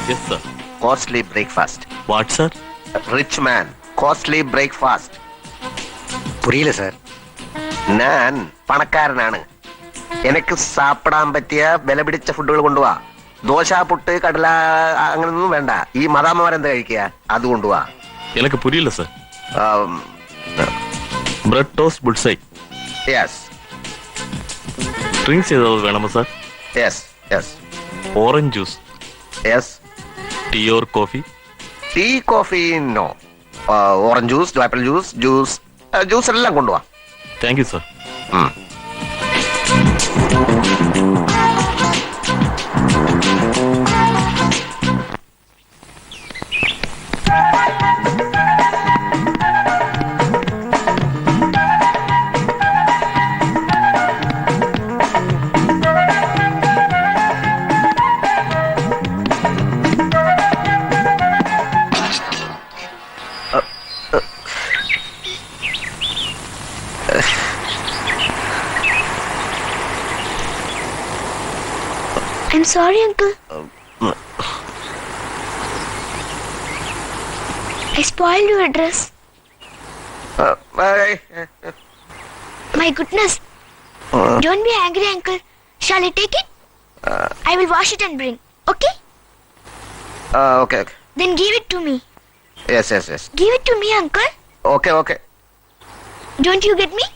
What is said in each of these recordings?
Yes, sir. Costly breakfast. What, sir? Rich man. Costly breakfast. പുരിയില്ല sir. ഞാൻ പണക്കാരനാണ്. എനിക്ക് സാപ്പിടാൻ പറ്റിയ വില പിടിച്ച ഫുഡുകൾ കൊണ്ടുപോവാ. ദോശ, പുട്ട്, കടല അങ്ങനൊന്നും വേണ്ട. ഈ മദാമ്മമാരെന്താ കഴിക്കുക അത് കൊണ്ടുപോവാ. எனக்கு புரியல sir. Bread toast bullseye. Yes drinks ஏதாவது வேணுமா sir? Yes yes orange juice, yes. Tea or coffee? Tea, coffee no. Orange juice, apple juice, juice എല്ലാം കൊണ്ടുപോവാ. Thank you sir. I'm sorry, uncle. I spoiled your dress. My goodness. Don't be angry, uncle. Shall I take it? I will wash it and bring. Okay? Okay. Then give it to me. Yes. Give it to me, uncle. Okay. Don't you get me?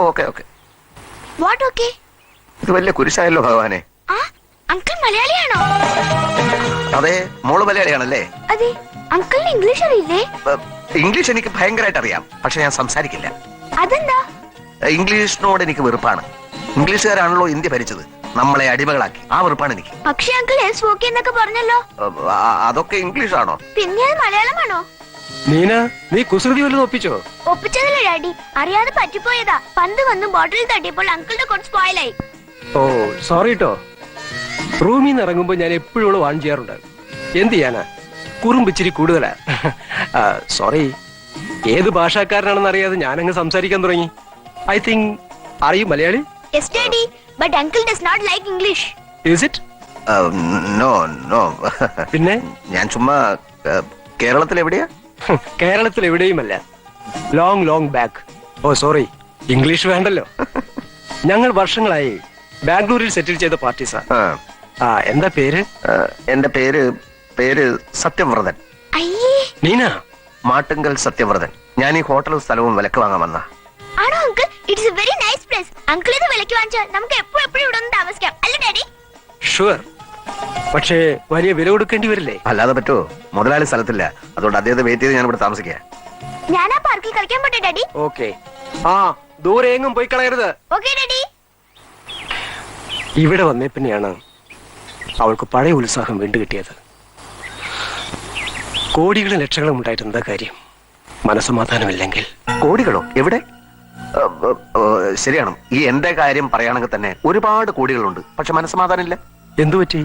Okay. What okay? ഇത് വലിയ കുരിശായല്ലോ ഭഗവാനെ. Uncle മലയാളിയാണോ? അതെ, മോള് മലയാളിയാണല്ലേ? അതെ. അങ്കിളിന് English അറിയില്ലേ? English എനിക്ക് ഭയങ്കരമായിട്ട് അറിയാം, പക്ഷെ ഞാൻ സംസാരിക്കില്ല. അതെന്താ? ഇംഗ്ലീഷിനോട് എനിക്ക് വെറുപ്പാണ്. ഇംഗ്ലീഷുകാരാണല്ലോ ഇന്ത്യ ഭരിച്ചത്, നമ്മളെ അടിമകളാക്കി. ആ വെറുപ്പാണ് എനിക്ക്. പക്ഷെ അങ്കിൾ എസ് ഓക്കെ എന്നൊക്കെ പറഞ്ഞല്ലോ. അതൊക്കെ ഇംഗ്ലീഷാണോ? പിന്നെ അത് മലയാളമാണോ? നീന, നീ കുസൃതി വല്ലതും ഒപ്പിച്ചോ? ഒപ്പിച്ചതല്ലേ ഡാഡി, അറിയാതെ പറ്റിപ്പോയതാ. പന്ത് വന്ന് ബോട്ടിൽ തട്ടിയപ്പോൾ അങ്കിളുടെ കുറച്ച് സ്പോയിലായി. ഓ സോറി കേട്ടോ. റൂമിൽ നിന്ന് ഇറങ്ങുമ്പോ ഞാൻ എപ്പോഴും വാൺ ചെയ്യാറുണ്ട്. എന്ത് ചെയ്യാനാ, കുറുമ്പിച്ചിരി കൂടുതലാ. സോറി. ഏത് ഭാഷക്കാരനാണെന്ന് അറിയാതെ ഞാനങ്ങ് സംസാരിക്കാൻ തുടങ്ങി. I think are you Malayali? Yes daddy, but uncle does not like English. Is it? No. പിന്നെ ഞാൻ ചുമ്മാ കേരളത്തിൽ എവിടെയാ? കേരളത്തിൽ എവിടെയുമല്ല. Long back. Oh sorry, English വേണ്ടല്ലോ. ഞങ്ങൾ വർഷങ്ങളായി ബാംഗ്ലൂരിൽ സെറ്റിൽ ചെയ്ത പാർട്ടീസാ. എന്താ പേര്? എന്റെ പേര് സത്യവ്രതൻ. നീന? മാട്ടുങ്കൽ സത്യവ്രതൻ. ഞാൻ ഈ ഹോട്ടലും സ്ഥലവും വിലക്ക് വാങ്ങാൻ വന്ന. ആണോ uncle? It's A very nice place. Uncle ഇത് വിലക്ക് വാങ്ങിച്ചാൽ നമുക്ക് എപ്പോഴും ഇവിടെ ഒന്ന് താമസിക്കാം, അല്ലേ ഡാഡി? ഷുവർ. പക്ഷേ വലിയ വില കൊടുക്കേണ്ടി വരില്ലേ? അല്ലാതെ പറ്റുമോ? മുതലാളി സ്ഥലത്തില്ല, അതുകൊണ്ട് അദ്ദേഹത്തെ വെയിറ്റ് ചെയ്ത് ഞാൻ ഇവിടെ താമസിക്കുക. ഞാൻ ആ പാർക്കിൽ കളിക്കാൻ പോട്ടെ ഡാഡി? ഓക്കെ. ദൂരെ എങ്ങും പോയി കളയരുത്. Okay daddy. ഇവിടെ വന്നേ പിന്നെയാണ് അവൾക്ക് പഴയ ഉത്സാഹം വീണ്ടു കിട്ടിയത്. കോടികളും ലക്ഷങ്ങളും ഉണ്ടായിട്ട് എന്താ കാര്യം, മനസ്സമാധാനമില്ലെങ്കിൽ? കോടികളോ? എവിടെ? ശരിയാണ്, ഈ എന്റെ കാര്യം പറയുകയാണെങ്കിൽ തന്നെ ഒരുപാട് കോടികളുണ്ട്, പക്ഷെ മനസ്സമാധാനം ഇല്ല. എന്തു പറ്റി?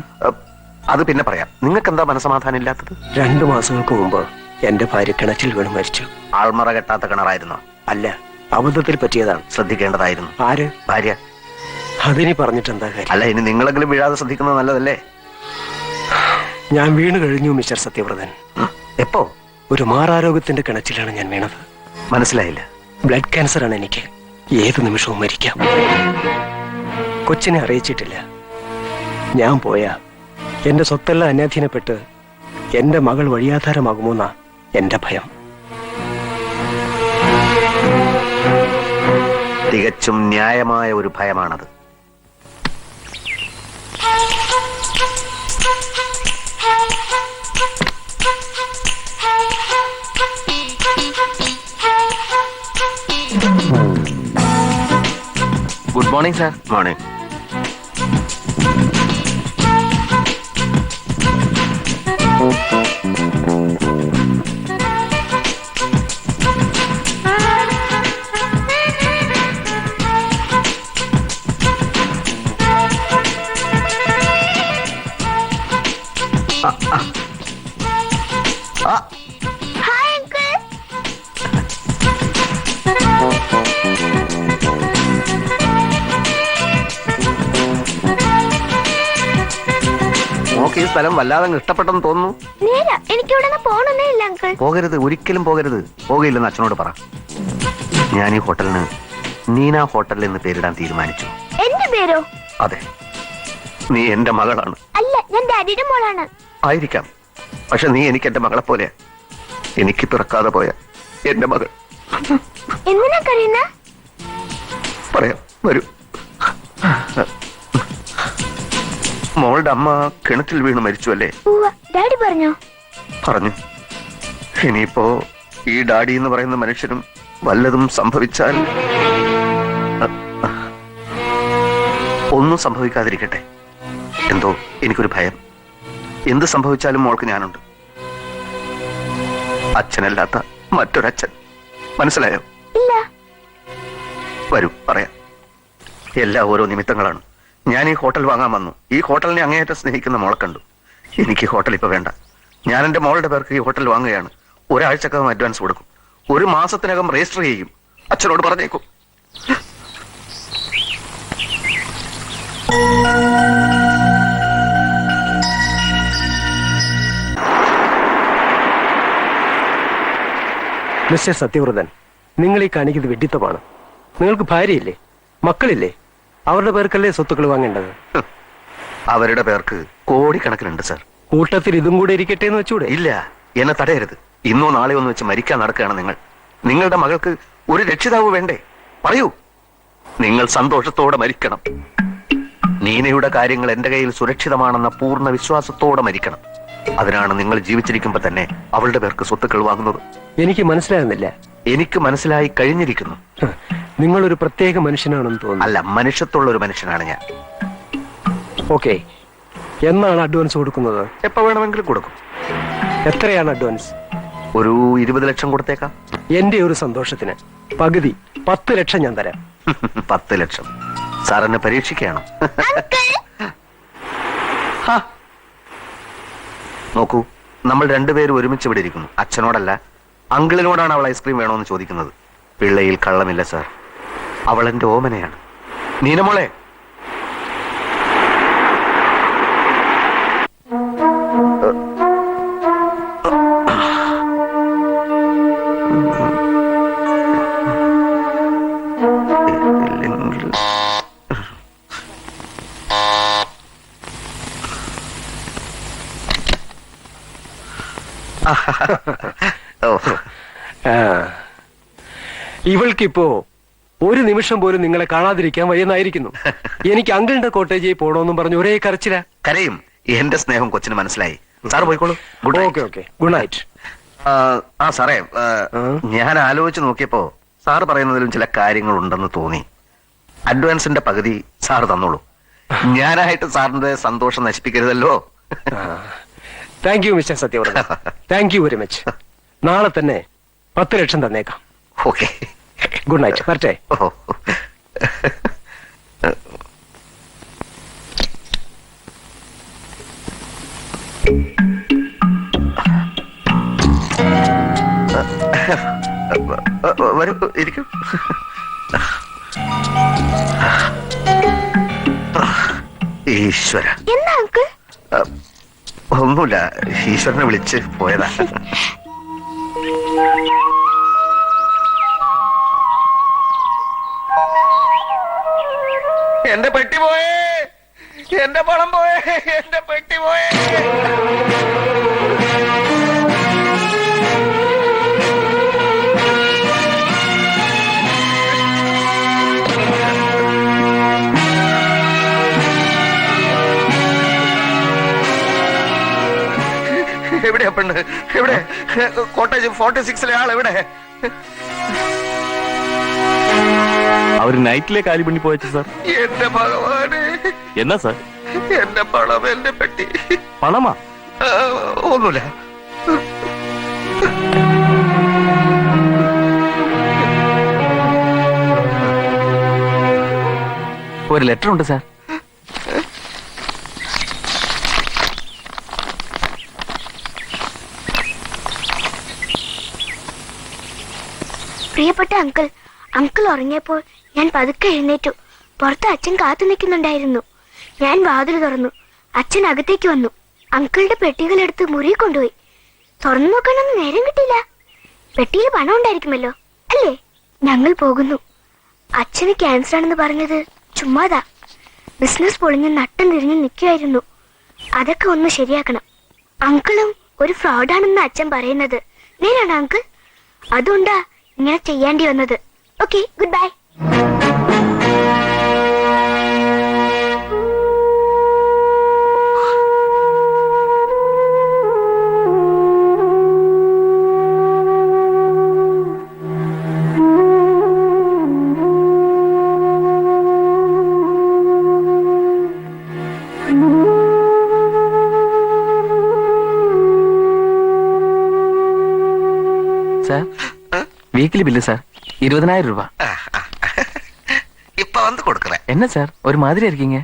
അത് പിന്നെ പറയാം. നിങ്ങൾക്ക് എന്താ മനസ്സമാധാനം ഇല്ലാത്തത്? 2 മാസങ്ങൾക്ക് മുമ്പ് എന്റെ ഭാര്യ കിണറ്റിൽ വീണ് മരിച്ചു. ആൾമറ കെട്ടാത്ത കിണറായിരുന്നോ? അല്ല, അബദ്ധത്തിൽ പറ്റിയതാണ്. ശ്രദ്ധിക്കേണ്ടതായിരുന്നു. ആര്? ഭാര്യ. അതിനി പറഞ്ഞിട്ട് എന്താ കാര്യം? അല്ല, ഇനി നിങ്ങളെങ്കിലും വീഴാതെ ശ്രദ്ധിക്കുന്നത് നല്ലതല്ലേ? ഞാൻ വീണ് കഴിഞ്ഞു മിസ്റ്റർ സത്യവ്രതൻ. എപ്പോ? ഒരു മാറാരോഗത്തിന്റെ കിണറ്റിലാണ് ഞാൻ വീണത്. മനസ്സിലായില്ല. ബ്ലഡ് ക്യാൻസർ ആണ് എനിക്ക്. ഏത് നിമിഷവും മരിക്കാം. കൊച്ചിനെ അറിയിച്ചിട്ടില്ല. ഞാൻ പോയാ എന്റെ സ്വത്തെല്ലാം അന്യാധീനപ്പെട്ട് എന്റെ മകൾ വഴിയാധാരമാകുമോന്നാ എന്റെ ഭയം. തികച്ചും ന്യായമായ ഒരു ഭയമാണത്. Good morning sir. മോർണിംഗ്. മോക്ക് ഈ സ്ഥലം വല്ലാതെ ഇഷ്ടപ്പെട്ടെന്ന് തോന്നുന്നു. നേര എനിക്കിവിടെ നിന്ന് പോകണമെന്നേ ഇല്ല അങ്കിൾ. പോകരുത്, ഒരിക്കലും പോകരുത്. പോകയില്ലെന്ന് അച്ഛനോട് പറ. ഞാൻ ഈ ഹോട്ടലിന് നീന ഹോട്ടൽ എന്ന് പേരിടാൻ തീരുമാനിച്ചു. എന്റെ പേരോ? അതെ, നീ എന്റെ മകളാണ്. അല്ല, ഞാൻ ഡാഡിയുടെ മോളാണ്. ആയിരിക്കാം, പക്ഷെ നീ എനിക്ക് എന്റെ മകളെ പോലെ, എനിക്ക് പിറക്കാതെ പോയ എന്റെ മകൾ. എന്തിനാ കരയുന്ന? പറയാം, വരൂ. മോളുടെ അമ്മ കിണറ്റിൽ വീണ് മരിച്ചു അല്ലേ? ഡാഡി പറഞ്ഞോ? പറഞ്ഞു. ഇനിയിപ്പോ ഈ ഡാഡി എന്ന് പറയുന്ന മനുഷ്യനും വല്ലതും സംഭവിച്ചാൽ ഒന്നും സംഭവിക്കാതിരിക്കട്ടെ. എന്തോ എനിക്കൊരു ഭയം. എന്ത് സംഭവിച്ചാലും മോൾക്ക് ഞാനുണ്ട്. അച്ഛനല്ലാത്ത മറ്റൊരച്ഛൻ. മനസ്സിലായോ? ഇല്ല. വരൂ, പറയാം. എല്ലാം ഓരോ നിമിത്തങ്ങളാണ്. ഞാൻ ഈ ഹോട്ടൽ വാങ്ങാൻ വന്നു. ഈ ഹോട്ടലിനെ അങ്ങേയറ്റം സ്നേഹിക്കുന്ന മോളെ കണ്ടു. എനിക്ക് ഈ ഹോട്ടൽ ഇപ്പൊ വേണ്ട. ഞാൻ എന്റെ മോളുടെ പേർക്ക് ഈ ഹോട്ടൽ വാങ്ങുകയാണ്. ഒരാഴ്ചക്കകം അഡ്വാൻസ് കൊടുക്കും. 1 മാസത്തിനകം രജിസ്റ്റർ ചെയ്യും. അച്ഛനോട് പറഞ്ഞേക്കും. മിസ്റ്റർ സത്യവ്രതൻ, നിങ്ങൾ ഈ കാണിക്കുന്നത് വിഡ്ഢിത്തമാണ്. നിങ്ങൾക്ക് ഭാര്യയില്ലേ, മക്കളില്ലേ? അവരുടെ പേർക്കല്ലേ സ്വത്തുക്കൾ വാങ്ങേണ്ടത്? അവരുടെ പേർക്ക് കോടിക്കണക്കിനുണ്ട് സർ. കൂട്ടത്തിൽ ഇതും കൂടെ ഇരിക്കട്ടെ എന്ന് വെച്ചൂടെ? ഇല്ല, എന്നെ തടയരുത്. ഇന്നോ നാളെയോ ഒന്ന് വെച്ച് മരിക്കാൻ നടക്കുകയാണ് നിങ്ങൾ. നിങ്ങളുടെ മകൾക്ക് ഒരു രക്ഷിതാവ് വേണ്ടേ? പറയൂ. നിങ്ങൾ സന്തോഷത്തോടെ മരിക്കണം. നീനയുടെ കാര്യങ്ങൾ എന്റെ കയ്യിൽ സുരക്ഷിതമാണെന്ന പൂർണ്ണ വിശ്വാസത്തോടെ മരിക്കണം. അതിനാണ് നിങ്ങൾ ജീവിച്ചിരിക്കുമ്പോ തന്നെ അവളുടെ പേർക്ക് സ്വത്തുക്കൾ വാങ്ങുന്നത്. എനിക്ക് മനസ്സിലാകുന്നില്ല. എനിക്ക് മനസ്സിലായി കഴിഞ്ഞിരിക്കുന്നു. നിങ്ങളൊരു പ്രത്യേക മനുഷ്യനാണെന്ന് തോന്നുന്നു. അല്ല, മനുഷ്യത്തുള്ള ഒരു മനുഷ്യനാണ് ഞാൻ. ഓക്കെ, എന്നാണ് അഡ്വാൻസ് കൊടുക്കുന്നത്? എപ്പോ വേണമെങ്കിലും കൊടുക്കും. എത്രയാണ് അഡ്വാൻസ്? ഒരു 20 ലക്ഷം കൊടുത്തേക്കാം. എന്റെ ഒരു സന്തോഷത്തിന് പകുതി 10 ലക്ഷം ഞാൻ തരാം. 10 ലക്ഷം സാറിനെ പരീക്ഷിക്കുകയാണോ? നോക്കൂ, നമ്മൾ രണ്ടുപേരും ഒരുമിച്ച് ഇവിടെ ഇരിക്കുന്നു. അച്ഛനോടല്ല, അങ്കിളിനോടാണ് അവൾ ഐസ്ക്രീം വേണോന്ന് ചോദിക്കുന്നത്. പിള്ളയിൽ കള്ളമില്ല സാർ. അവൾ എന്റെ ഓമനയാണ്. നീനമോളെ, ഇവൾക്കിപ്പോ ഒരു നിമിഷം പോലും നിങ്ങളെ കാണാതിരിക്കാൻ വയ്യെന്നായിരിക്കുന്നു. എനിക്ക് അങ്കിളിന്റെ കോട്ടേജിൽ പോണോന്നും പറഞ്ഞു ഒരേ കരച്ചില. കരയും. എന്റെ സ്നേഹം കൊച്ചിന് മനസ്സിലായി. സാറ് പോയിക്കോളൂ. Good okay okay, good night. ആ സാറേ, ഞാൻ ആലോചിച്ച് നോക്കിയപ്പോ സാറ് പറയുന്നതിലും ചില കാര്യങ്ങൾ ഉണ്ടെന്ന് തോന്നി. അഡ്വാൻസിന്റെ പകുതി സാറ് തന്നോളൂ. ഞാനായിട്ട് സാറിന്റെ സന്തോഷം നശിപ്പിക്കരുതല്ലോ. Thank you mister Satyavrata. Thank you very much. നാളെ തന്നെ 10 ലക്ഷം തന്നേക്കാം. Okay, good night. വരട്ടെ. വരൂ, ഇരിക്കും. ഈശ്വര. എന്നാ അങ്കിൾ? ഒന്നുമില്ല, ഈശ്വരനെ വിളിച്ച് പോയതാ. എന്റെ പെട്ടി പോയേ, എന്റെ പണം പോയേ, എന്റെ പെട്ടി പോയേ. എവിടെയാ പെണ്ണ്? എവിടെ? കോട്ടേജ് 46-ലെ ആൾ എവിടെ? അവര് നൈറ്റിലെ കാലി പണി പോയച്ചു സാർ. എന്റെ ഭഗവാന്. എന്നാ സാർ? എന്റെ പണം, എന്റെ പെട്ടി. പണമാ? ഒന്നുമില്ല. ഒരു ലെറ്റർ ഉണ്ട് സാർ. പ്രിയപ്പെട്ട അങ്കിൾ, അങ്കിൾ ഉറങ്ങിയപ്പോൾ ഞാൻ പതുക്കെ എഴുന്നേറ്റു. പുറത്ത് അച്ഛൻ കാത്തു നിൽക്കുന്നുണ്ടായിരുന്നു. ഞാൻ വാതിൽ തുറന്നു. അച്ഛൻ അകത്തേക്ക് വന്നു. അങ്കിളുടെ പെട്ടികളെടുത്ത് മുറി കൊണ്ടുപോയി. തുറന്നു നോക്കാനൊന്നും നേരം കിട്ടിയില്ല. പെട്ടിയിൽ പണം ഉണ്ടായിരിക്കുമല്ലോ അല്ലേ? ഞങ്ങൾ പോകുന്നു. അച്ഛന് ക്യാൻസർ ആണെന്ന് പറഞ്ഞത് ചുമ്മാതാ. ബിസിനസ് പൊളിഞ്ഞ് നട്ടം തിരിഞ്ഞ് നിൽക്കുമായിരുന്നു. അതൊക്കെ ഒന്ന് ശരിയാക്കണം. അങ്കിളും ഒരു ഫ്രോഡാണെന്ന് അച്ഛൻ പറയുന്നത് നേരാണ് അങ്കിൾ. അതുകൊണ്ടാ ഇങ്ങനെ ചെയ്യേണ്ടി വന്നത്. Okay, good bye. Sir, weekly bill sir, 20,000 രൂപ. ഇപ്പൊ വന്ന് കൊടുക്കണേ. എന്നാ സാർ ഒരു മാതിരി ആയിരിക്കീங்க?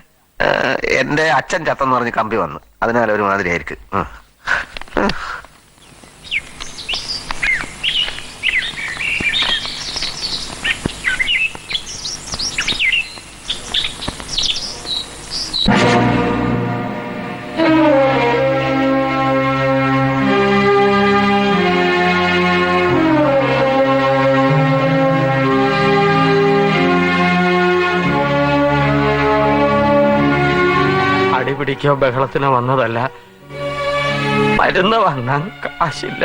എന്റെ അച്ഛൻ ചത്തെന്ന് പറഞ്ഞ് കമ്പി വന്നു, അതിനാൽ ഒരു മാതിരി ആയിരിക്കും. അടിപിടിക്കോ ബഹളത്തിനോ വന്നതല്ല. മരുന്ന് വാങ്ങാൻ കാശില്ല.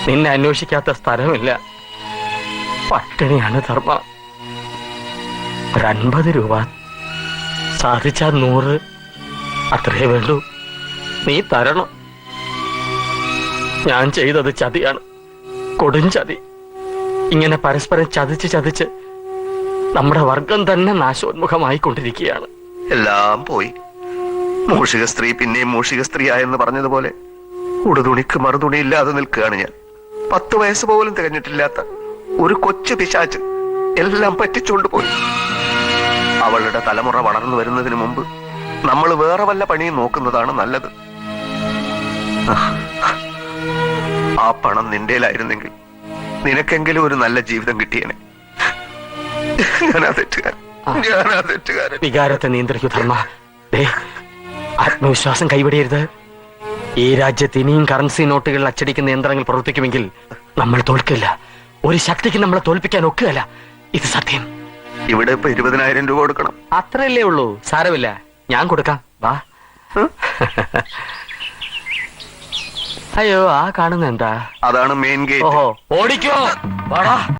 നിന്നെ അന്വേഷിക്കാത്ത സ്ഥലമില്ല. പട്ടിണിയാണ് ധർമ്മ. ഒരു 50 രൂപ സാധിച്ചാൽ 100, അത്രേ വേണ്ടൂ. നീ തരണം. ഞാൻ ചെയ്തത് ചതിയാണ്, കൊടും ചതി. ഇങ്ങനെ പരസ്പരം ചതിച്ച് ചതിച്ച് നമ്മുടെ വർഗം തന്നെ നാശോന്മുഖമായിക്കൊണ്ടിരിക്കുകയാണ്. എല്ലാം പോയി. മൂഷിക സ്ത്രീ പിന്നെയും മൂഷിക സ്ത്രീ ആയെന്ന് പറഞ്ഞതുപോലെ ഉടുതുണിക്ക് മറുതുണി ഇല്ലാതെ നിൽക്കുകയാണ് ഞാൻ. 10 വയസ്സ് പോലും തികഞ്ഞിട്ടില്ലാത്ത ഒരു കൊച്ചു പിശാച്ച് എല്ലാം പറ്റിച്ചുകൊണ്ട് പോയി. അവളുടെ തലമുറ വളർന്നു വരുന്നതിന് മുമ്പ് നമ്മൾ വേറെ വല്ല പണിയും നോക്കുന്നതാണ് നല്ലത്. ആ പണം നിന്റേലായിരുന്നെങ്കിൽ നിനക്കെങ്കിലും ഒരു നല്ല ജീവിതം കിട്ടിയേനെ. ഞാനാ തെറ്റുകാരൻ. വികാരത്തെ നിയന്ത്രിക്കൂ ധർമ്മ. ആത്മവിശ്വാസം കൈവിടരുത്. ഈ രാജ്യത്ത് ഇനിയും കറൻസി നോട്ടുകൾ അച്ചടിക്കുന്ന യന്ത്രങ്ങൾ പ്രവർത്തിക്കുമെങ്കിൽ നമ്മൾ തോൽക്കില്ല. ഒരു ശക്തിക്ക് നമ്മളെ തോൽപ്പിക്കാൻ ഒക്കുകയല്ല. ഇത് സത്യം. ഇവിടെ ഇപ്പൊ 20,000 രൂപ കൊടുക്കണം. അത്രയല്ലേ ഉള്ളൂ. സാരമില്ല, ഞാൻ കൊടുക്കാം. വാ. അയ്യോ, ആ കാണുന്ന എന്താ? അതാണ് മെയിൻ ഗേറ്റ്. ഓഹോ, ഓടിക്കോ. വാടാ.